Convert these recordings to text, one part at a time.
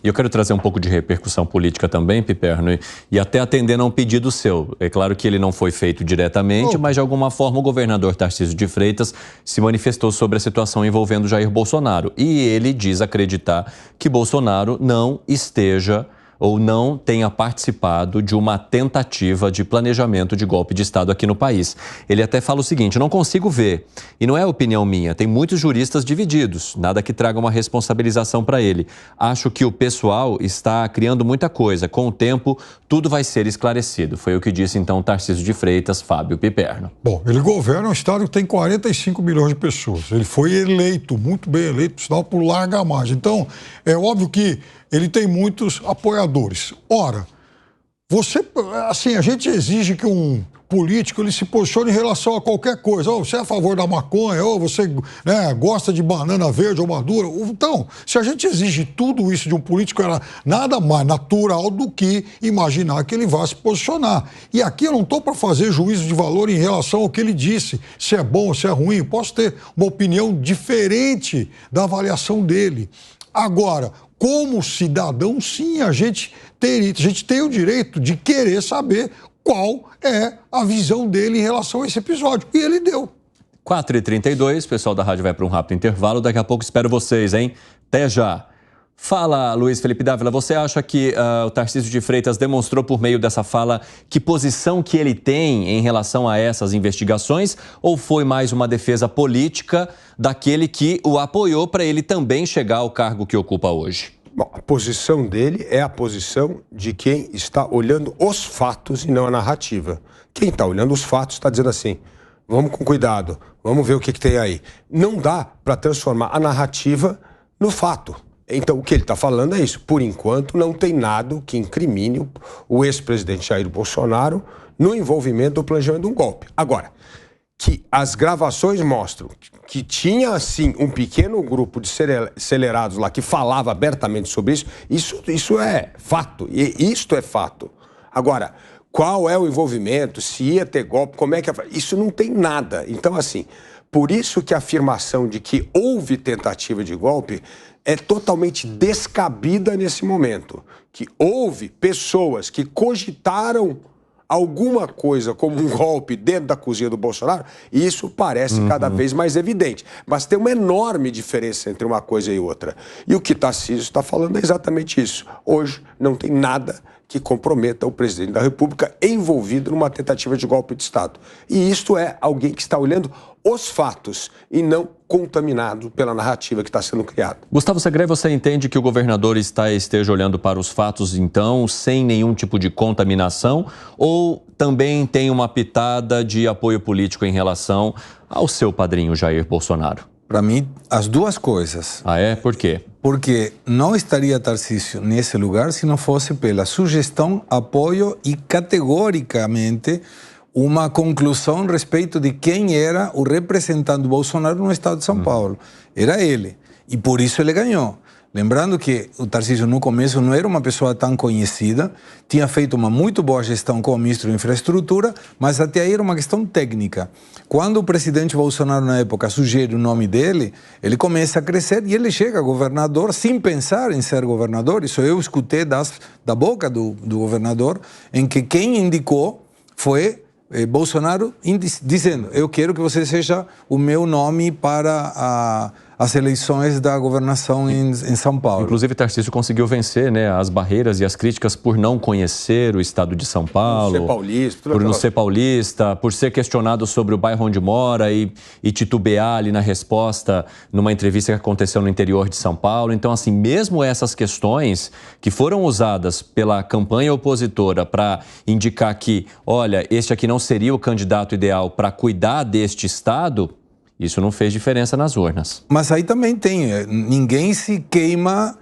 E eu quero trazer um pouco de repercussão política também, Piperno, e até atendendo a um pedido seu. É claro que ele não foi feito diretamente, mas de alguma forma o governador Tarcísio de Freitas se manifestou sobre a situação envolvendo Jair Bolsonaro. E ele diz acreditar que Bolsonaro não esteja ou não tenha participado de uma tentativa de planejamento de golpe de Estado aqui no país. Ele até fala o seguinte: não consigo ver, e não é opinião minha, tem muitos juristas divididos, nada que traga uma responsabilização para ele. Acho que o pessoal está criando muita coisa, com o tempo tudo vai ser esclarecido. Foi o que disse então Tarcísio de Freitas, Fábio Piperno. Bom, ele governa um estado que tem 45 milhões de pessoas. Ele foi eleito, muito bem eleito, sinal por larga margem. Então, é óbvio que ele tem muitos apoiadores. Ora, a gente exige que um político ele se posicione em relação a qualquer coisa. Ou você é a favor da maconha, ou você gosta de banana verde ou madura. Então, se a gente exige tudo isso de um político, era nada mais natural do que imaginar que ele vá se posicionar. E aqui eu não estou para fazer juízo de valor em relação ao que ele disse, se é bom ou se é ruim. Eu posso ter uma opinião diferente da avaliação dele. Agora, como cidadão, sim, a gente tem o direito de querer saber qual é a visão dele em relação a esse episódio. E ele deu. 4h32, o pessoal da rádio vai para um rápido intervalo. Daqui a pouco espero vocês, hein? Até já. Fala, Luiz Felipe Dávila, você acha que o Tarcísio de Freitas demonstrou por meio dessa fala que posição que ele tem em relação a essas investigações, ou foi mais uma defesa política daquele que o apoiou para ele também chegar ao cargo que ocupa hoje? Bom, a posição dele é a posição de quem está olhando os fatos e não a narrativa. Quem está olhando os fatos está dizendo assim: vamos com cuidado, vamos ver o que tem aí. Não dá para transformar a narrativa no fato. Então, o que ele está falando é isso. Por enquanto, não tem nada que incrimine o ex-presidente Jair Bolsonaro no envolvimento do planejamento de um golpe. Agora, que as gravações mostram que tinha, assim, um pequeno grupo de acelerados lá que falava abertamente sobre isso é fato. E isto é fato. Agora, qual é o envolvimento? Se ia ter golpe, como é que... Isso não tem nada. Então, assim, por isso que a afirmação de que houve tentativa de golpe é totalmente descabida nesse momento. Que houve pessoas que cogitaram alguma coisa como um golpe dentro da cozinha do Bolsonaro, e isso parece cada vez mais evidente. Mas tem uma enorme diferença entre uma coisa e outra. E o que Tarcísio está falando é exatamente isso. Hoje não tem nada que comprometa o presidente da República envolvido numa tentativa de golpe de Estado. E isto é alguém que está olhando os fatos e não contaminado pela narrativa que está sendo criada. Gustavo Segré, você entende que o governador esteja olhando para os fatos, então, sem nenhum tipo de contaminação, ou também tem uma pitada de apoio político em relação ao seu padrinho Jair Bolsonaro? Para mim, as duas coisas. Ah, é? Por quê? Porque não estaria Tarcísio nesse lugar se não fosse pela sugestão, apoio e categoricamente uma conclusão a respeito de quem era o representante do Bolsonaro no estado de São Paulo. Era ele. E por isso ele ganhou. Lembrando que o Tarcísio no começo não era uma pessoa tão conhecida, tinha feito uma muito boa gestão como ministro de infraestrutura, mas até aí era uma questão técnica. Quando o presidente Bolsonaro na época sugere o nome dele, ele começa a crescer e ele chega a governador sem pensar em ser governador. Isso eu escutei da boca do governador, em que quem indicou foi Bolsonaro dizendo: eu quero que você seja o meu nome para as eleições da governação em São Paulo. Inclusive, Tarcísio conseguiu vencer, né, as barreiras e as críticas por não conhecer o estado de São Paulo, por não ser paulista, por ser questionado sobre o bairro onde mora e titubear ali na resposta numa entrevista que aconteceu no interior de São Paulo. Então, assim, mesmo essas questões que foram usadas pela campanha opositora para indicar que, olha, este aqui não seria o candidato ideal para cuidar deste estado, isso não fez diferença nas urnas. Mas aí também tem, ninguém se queima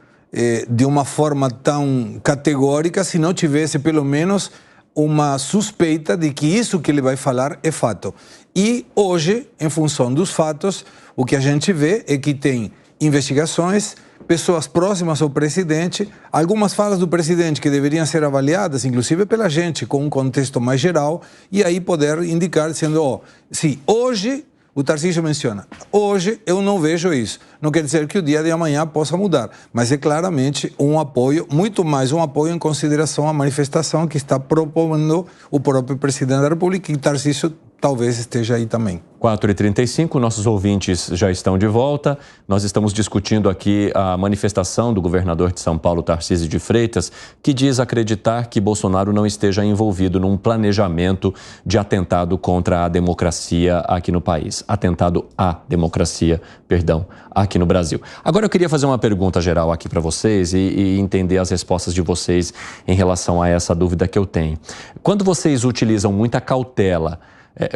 de uma forma tão categórica se não tivesse pelo menos uma suspeita de que isso que ele vai falar é fato. E hoje, em função dos fatos, o que a gente vê é que tem investigações, pessoas próximas ao presidente, algumas falas do presidente que deveriam ser avaliadas, inclusive pela gente, com um contexto mais geral, e aí poder indicar, dizendo, se hoje o Tarcísio menciona. Hoje eu não vejo isso. Não quer dizer que o dia de amanhã possa mudar, mas é claramente um apoio, muito mais um apoio em consideração à manifestação que está propondo o próprio presidente da República, e Tarcísio talvez esteja aí também. 4h35, nossos ouvintes já estão de volta. Nós estamos discutindo aqui a manifestação do governador de São Paulo, Tarcísio de Freitas, que diz acreditar que Bolsonaro não esteja envolvido num planejamento de atentado contra a democracia aqui no país. Atentado à democracia, perdão, aqui no Brasil. Agora eu queria fazer uma pergunta geral aqui para vocês e entender as respostas de vocês em relação a essa dúvida que eu tenho. Quando vocês utilizam muita cautela,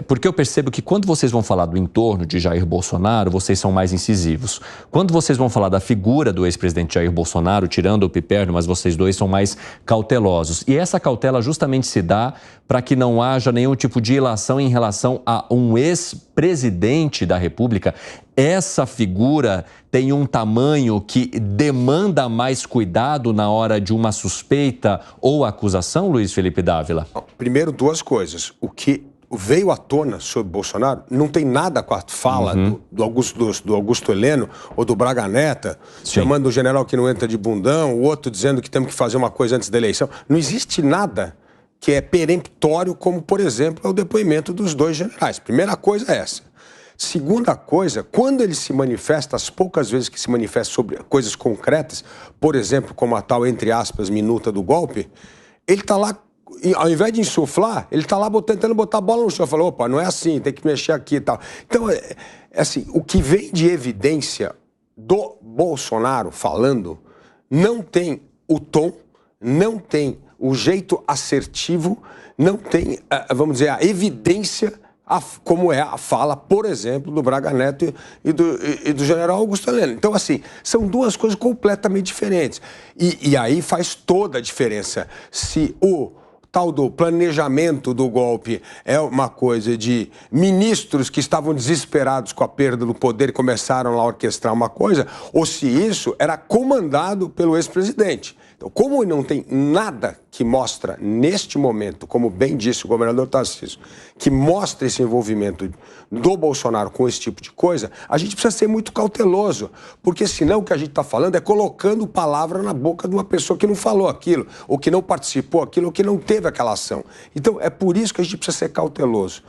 porque eu percebo que quando vocês vão falar do entorno de Jair Bolsonaro, vocês são mais incisivos. Quando vocês vão falar da figura do ex-presidente Jair Bolsonaro, tirando o Piperno, mas vocês dois são mais cautelosos. E essa cautela justamente se dá para que não haja nenhum tipo de ilação em relação a um ex-presidente da República. Essa figura tem um tamanho que demanda mais cuidado na hora de uma suspeita ou acusação, Luiz Felipe Dávila? Primeiro, duas coisas. O que veio à tona sobre Bolsonaro não tem nada com a fala do Augusto Heleno ou do Braga Neto, chamando o general que não entra de bundão, o outro dizendo que temos que fazer uma coisa antes da eleição. Não existe nada que é peremptório, como, por exemplo, é o depoimento dos dois generais. Primeira coisa é essa. Segunda coisa, quando ele se manifesta, as poucas vezes que se manifesta sobre coisas concretas, por exemplo, como a tal, entre aspas, minuta do golpe, ele está lá, ao invés de insuflar, ele está lá tentando botar a bola no chão. Falou, opa, não é assim, tem que mexer aqui e tal. Então, assim, o que vem de evidência do Bolsonaro falando não tem o tom, não tem o jeito assertivo, não tem, vamos dizer, a evidência como é a fala, por exemplo, do Braga Neto e do general Augusto Heleno. Então, assim, são duas coisas completamente diferentes. E aí faz toda a diferença. Se o tal do planejamento do golpe é uma coisa de ministros que estavam desesperados com a perda do poder e começaram lá a orquestrar uma coisa, ou se isso era comandado pelo ex-presidente. Então, como não tem nada que mostra neste momento, como bem disse o governador Tarcísio, que mostra esse envolvimento do Bolsonaro com esse tipo de coisa, a gente precisa ser muito cauteloso, porque senão o que a gente está falando é colocando palavra na boca de uma pessoa que não falou aquilo, ou que não participou aquilo, ou que não teve aquela ação. Então, é por isso que a gente precisa ser cauteloso.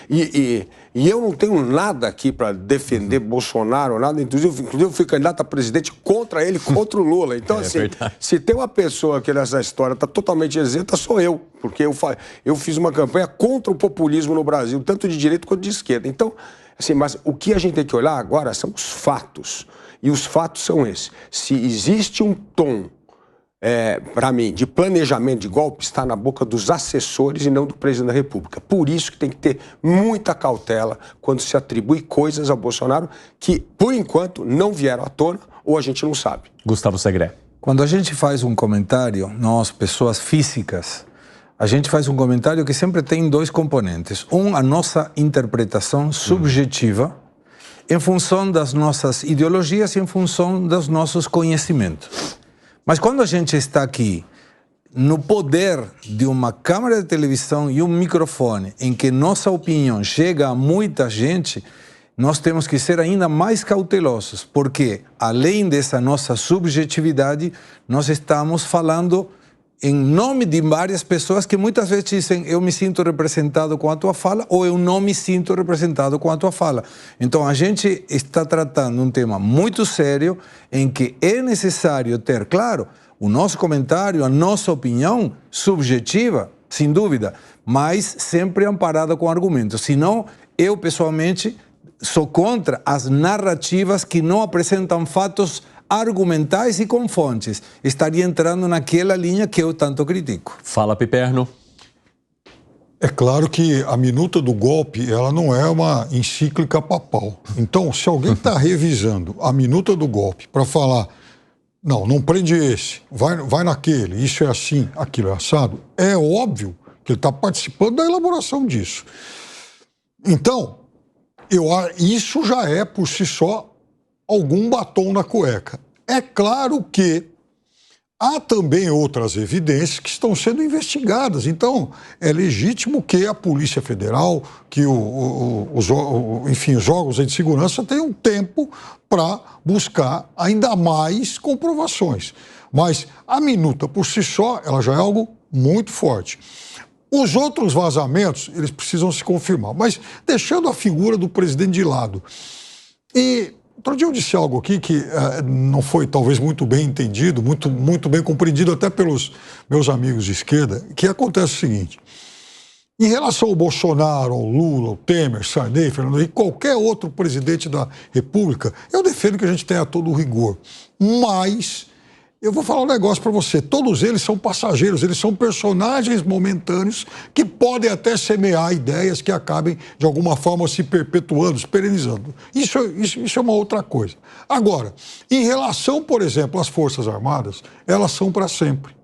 E eu não tenho nada aqui para defender Bolsonaro, nada, inclusive eu fui candidato a presidente contra ele, contra o Lula. Então, assim, se tem uma pessoa que nessa história está totalmente isenta, sou eu, porque eu fiz uma campanha contra o populismo no Brasil, tanto de direita quanto de esquerda. Então, assim, mas o que a gente tem que olhar agora são os fatos. E os fatos são esses. Se existe um tom, para mim, de planejamento de golpe, está na boca dos assessores e não do presidente da República. Por isso que tem que ter muita cautela quando se atribui coisas ao Bolsonaro que, por enquanto, não vieram à tona ou a gente não sabe. Gustavo Segré. Quando a gente faz um comentário, nós, pessoas físicas, a gente faz um comentário que sempre tem dois componentes. Um, a nossa interpretação subjetiva, em função das nossas ideologias e em função dos nossos conhecimentos. Mas quando a gente está aqui, no poder de uma câmera de televisão e um microfone, em que nossa opinião chega a muita gente, nós temos que ser ainda mais cautelosos, porque, além dessa nossa subjetividade, nós estamos falando em nome de várias pessoas que muitas vezes dizem eu me sinto representado com a tua fala ou eu não me sinto representado com a tua fala. Então, a gente está tratando um tema muito sério em que é necessário ter, claro, o nosso comentário, a nossa opinião subjetiva, sem dúvida, mas sempre amparada com argumentos. Senão, eu, pessoalmente, sou contra as narrativas que não apresentam fatos argumentais e com fontes. Estaria entrando naquela linha que eu tanto critico. Fala, Piperno. É claro que a minuta do golpe, ela não é uma encíclica papal. Então, se alguém está revisando a minuta do golpe para falar, não prende esse, vai naquele, isso é assim, aquilo é assado, é óbvio que ele está participando da elaboração disso. Então, isso já é, por si só, algum batom na cueca. É claro que há também outras evidências que estão sendo investigadas. Então, é legítimo que a Polícia Federal, que enfim, os órgãos de segurança tenham tempo para buscar ainda mais comprovações. Mas a minuta por si só, ela já é algo muito forte. Os outros vazamentos, eles precisam se confirmar. Mas deixando a figura do presidente de lado. E outro dia eu disse algo aqui que não foi talvez muito bem entendido, muito bem compreendido até pelos meus amigos de esquerda, que acontece o seguinte: em relação ao Bolsonaro, ao Lula, ao Temer, Sarney, Fernando Henrique, qualquer outro presidente da República, eu defendo que a gente tenha todo o rigor. Mas eu vou falar um negócio para você, todos eles são passageiros, eles são personagens momentâneos que podem até semear ideias que acabem, de alguma forma, se perpetuando, se perenizando. Isso é uma outra coisa. Agora, em relação, por exemplo, às Forças Armadas, elas são para sempre.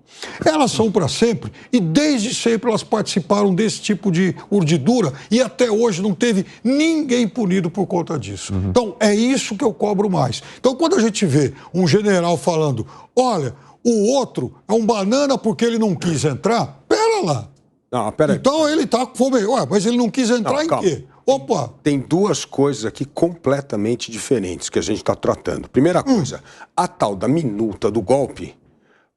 Elas são para sempre e desde sempre elas participaram desse tipo de urdidura e até hoje não teve ninguém punido por conta disso. Então é isso que eu cobro mais. Então quando a gente vê um general falando, olha, o outro é um banana porque ele não quis entrar, pera lá. Não, pera aí. Então ele tá com fome. Ué, mas ele não quis entrar em quê? Opa! Tem duas coisas aqui completamente diferentes que a gente está tratando. Primeira coisa, a tal da minuta do golpe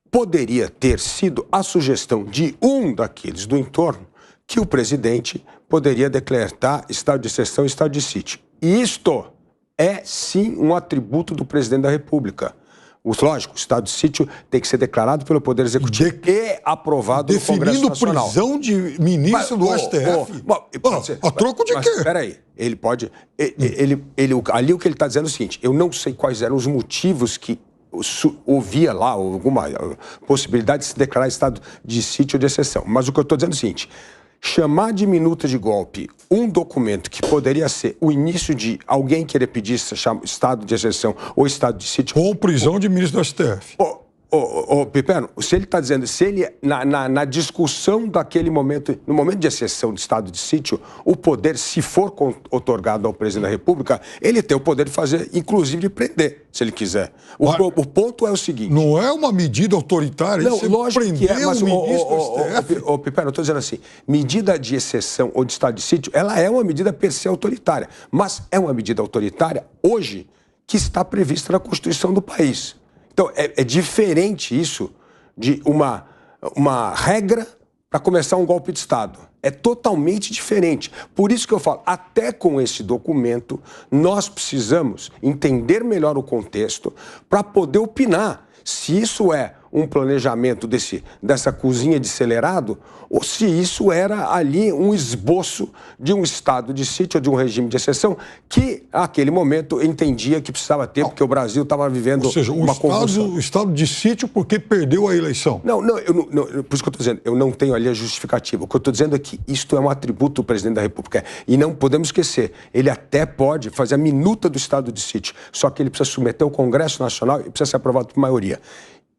poderia ter sido a sugestão de um daqueles do entorno que o presidente poderia decretar estado de exceção e estado de sítio. E isto é, sim, um atributo do presidente da República. Lógico, o estado de sítio tem que ser declarado pelo Poder Executivo e aprovado no Congresso Nacional. Definindo prisão de ministro do STF? A troco de quê? Espera aí, ele pode... ali o que ele está dizendo é o seguinte, eu não sei quais eram os motivos que ouvia lá alguma possibilidade de se declarar estado de sítio ou de exceção. Mas o que eu estou dizendo é o seguinte, chamar de minuta de golpe um documento que poderia ser o início de alguém querer pedir estado de exceção ou estado de sítio... Ou prisão de ministro do STF. Piperno, se ele está dizendo, se ele, na discussão daquele momento, no momento de exceção de estado de sítio, o poder, se for otorgado ao presidente da República, ele tem o poder de fazer, inclusive de prender, se ele quiser. O ponto é o seguinte... Não é uma medida autoritária? Não, lógico que é, mas Piperno, eu estou dizendo assim, medida de exceção ou de estado de sítio, ela é uma medida per se autoritária, mas é uma medida autoritária hoje que está prevista na Constituição do país. Então, é diferente isso de uma regra para começar um golpe de Estado. É totalmente diferente. Por isso que eu falo, até com esse documento, nós precisamos entender melhor o contexto para poder opinar se isso é um planejamento dessa cozinha de acelerado ou se isso era ali um esboço de um estado de sítio ou de um regime de exceção que, naquele momento, entendia que precisava ter, porque o Brasil estava vivendo uma convulsão. O estado de sítio porque perdeu a eleição. Não, por isso que eu estou dizendo, eu não tenho ali a justificativa. O que eu estou dizendo é que isto é um atributo do presidente da República. E não podemos esquecer, ele até pode fazer a minuta do estado de sítio, só que ele precisa submeter ao Congresso Nacional e precisa ser aprovado por maioria.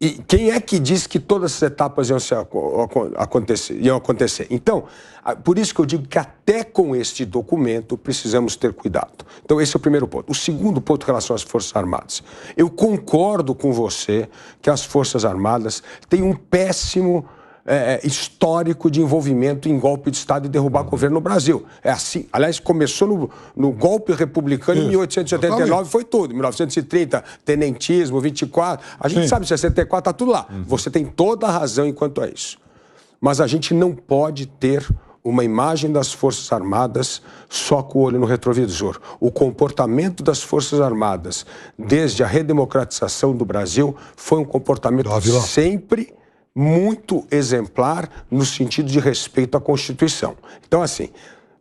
E quem é que disse que todas essas etapas iam acontecer? Então, por isso que eu digo que até com este documento precisamos ter cuidado. Então, esse é o primeiro ponto. O segundo ponto em relação às Forças Armadas. Eu concordo com você que as Forças Armadas têm um péssimo histórico de envolvimento em golpe de Estado e derrubar governo no Brasil. É assim. Aliás, começou no golpe republicano em 1889, foi tudo. 1930, tenentismo, 24. A gente sabe, 64, tá tudo lá. Você tem toda a razão enquanto a isso. Mas a gente não pode ter uma imagem das Forças Armadas só com o olho no retrovisor. O comportamento das Forças Armadas, desde a redemocratização do Brasil, foi um comportamento sempre muito exemplar no sentido de respeito à Constituição. Então, assim,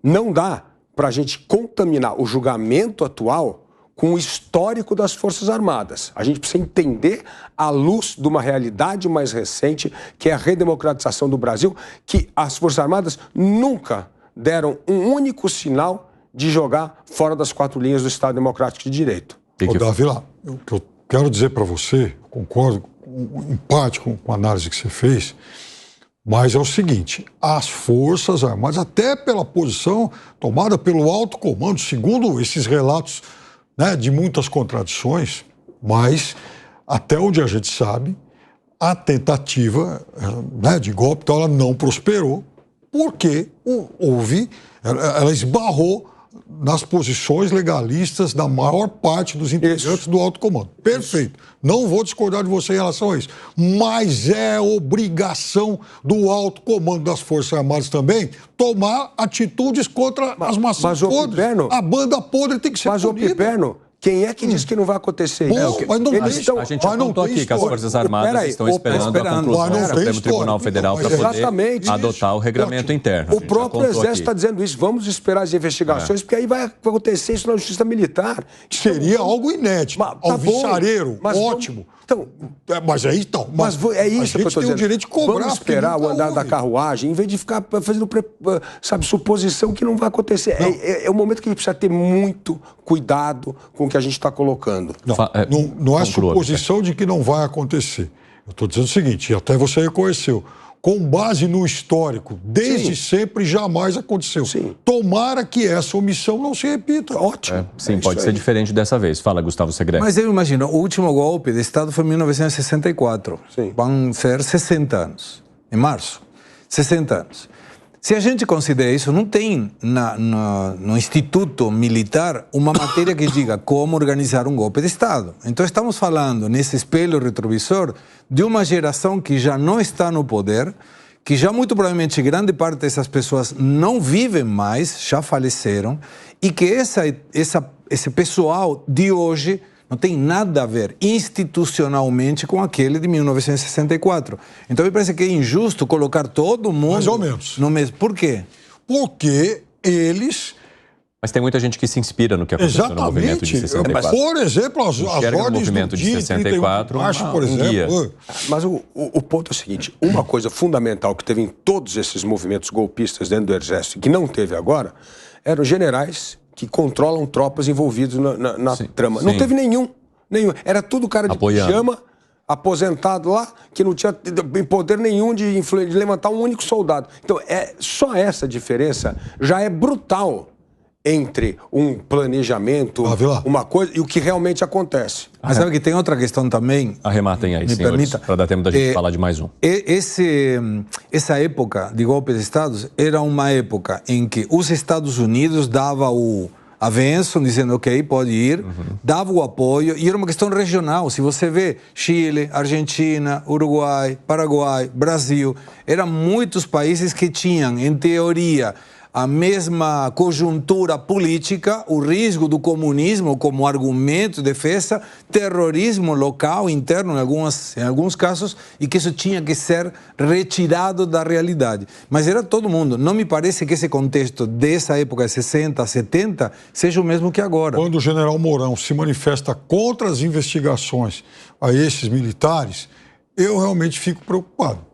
não dá para a gente contaminar o julgamento atual com o histórico das Forças Armadas. A gente precisa entender à luz de uma realidade mais recente, que é a redemocratização do Brasil, que as Forças Armadas nunca deram um único sinal de jogar fora das quatro linhas do Estado Democrático de Direito. Davi, o que eu quero dizer para você, concordo em parte com a análise que você fez, mas é o seguinte, as Forças Armadas, até pela posição tomada pelo alto comando, segundo esses relatos, né, de muitas contradições, mas até onde a gente sabe, a tentativa, né, de golpe, então ela não prosperou, porque ela esbarrou nas posições legalistas da maior parte dos integrantes do alto comando. Perfeito. Não vou discordar de você em relação a isso. Mas é obrigação do alto comando das Forças Armadas também tomar atitudes contra as maçãs podres. Piperno, a banda podre tem que ser punida. Mas, ô Piperno, quem é que diz que não vai acontecer isso? Mas não A gente já contou aqui que as Forças Armadas estão esperando a conclusão do Supremo Tribunal Federal para poder adotar o regramento interno. O próprio Exército está dizendo isso. Vamos esperar as investigações, porque aí vai acontecer isso na Justiça Militar. Seria algo inédito. Alvissareiro, ótimo. Mas é isso, então. Mas é isso que eu estou dizendo. O direito de cobrar. Vamos esperar o andar da carruagem, em vez de ficar fazendo, suposição que não vai acontecer. É o momento que a gente precisa ter muito cuidado com o que a gente está colocando. Não é suposição de que não vai acontecer. Eu estou dizendo o seguinte, e até você reconheceu, com base no histórico, desde sempre jamais aconteceu. Sim. Tomara que essa omissão não se repita. Ótimo. Sim, pode ser diferente dessa vez. Fala, Gustavo Segré. Mas eu imagino, o último golpe de Estado foi em 1964. Sim. Vão ser 60 anos. Em março. 60 anos. Se a gente considera isso, não tem no Instituto Militar uma matéria que diga como organizar um golpe de Estado. Então estamos falando, nesse espelho retrovisor, de uma geração que já não está no poder, que já muito provavelmente grande parte dessas pessoas não vivem mais, já faleceram, e que esse pessoal de hoje não tem nada a ver institucionalmente com aquele de 1964. Então, me parece que é injusto colocar todo mundo... Mais ou menos. No mesmo. Por quê? Porque eles... Mas tem muita gente que se inspira no que aconteceu no movimento de 64. Por exemplo, as ordens movimento do dia de 64, por exemplo. guia. Mas o ponto é o seguinte, uma coisa fundamental que teve em todos esses movimentos golpistas dentro do Exército, que não teve agora, eram generais que controlam tropas envolvidas na trama. Não teve nenhum. Era tudo cara de pijama, aposentado lá, que não tinha poder nenhum de levantar um único soldado. Então, só essa diferença já é brutal entre um planejamento, uma coisa, e o que realmente acontece. Mas sabe que tem outra questão também? Arrematem aí, senhores, para dar tempo da gente falar de mais um. Essa época de golpe de Estado era uma época em que os Estados Unidos davam o avanço, dizendo, ok, pode ir, dava o apoio, e era uma questão regional. Se você vê Chile, Argentina, Uruguai, Paraguai, Brasil, eram muitos países que tinham, em teoria, a mesma conjuntura política, o risco do comunismo como argumento de defesa, terrorismo local, interno em alguns casos, e que isso tinha que ser retirado da realidade. Mas era todo mundo. Não me parece que esse contexto dessa época de 60, 70, seja o mesmo que agora. Quando o general Mourão se manifesta contra as investigações a esses militares, eu realmente fico preocupado.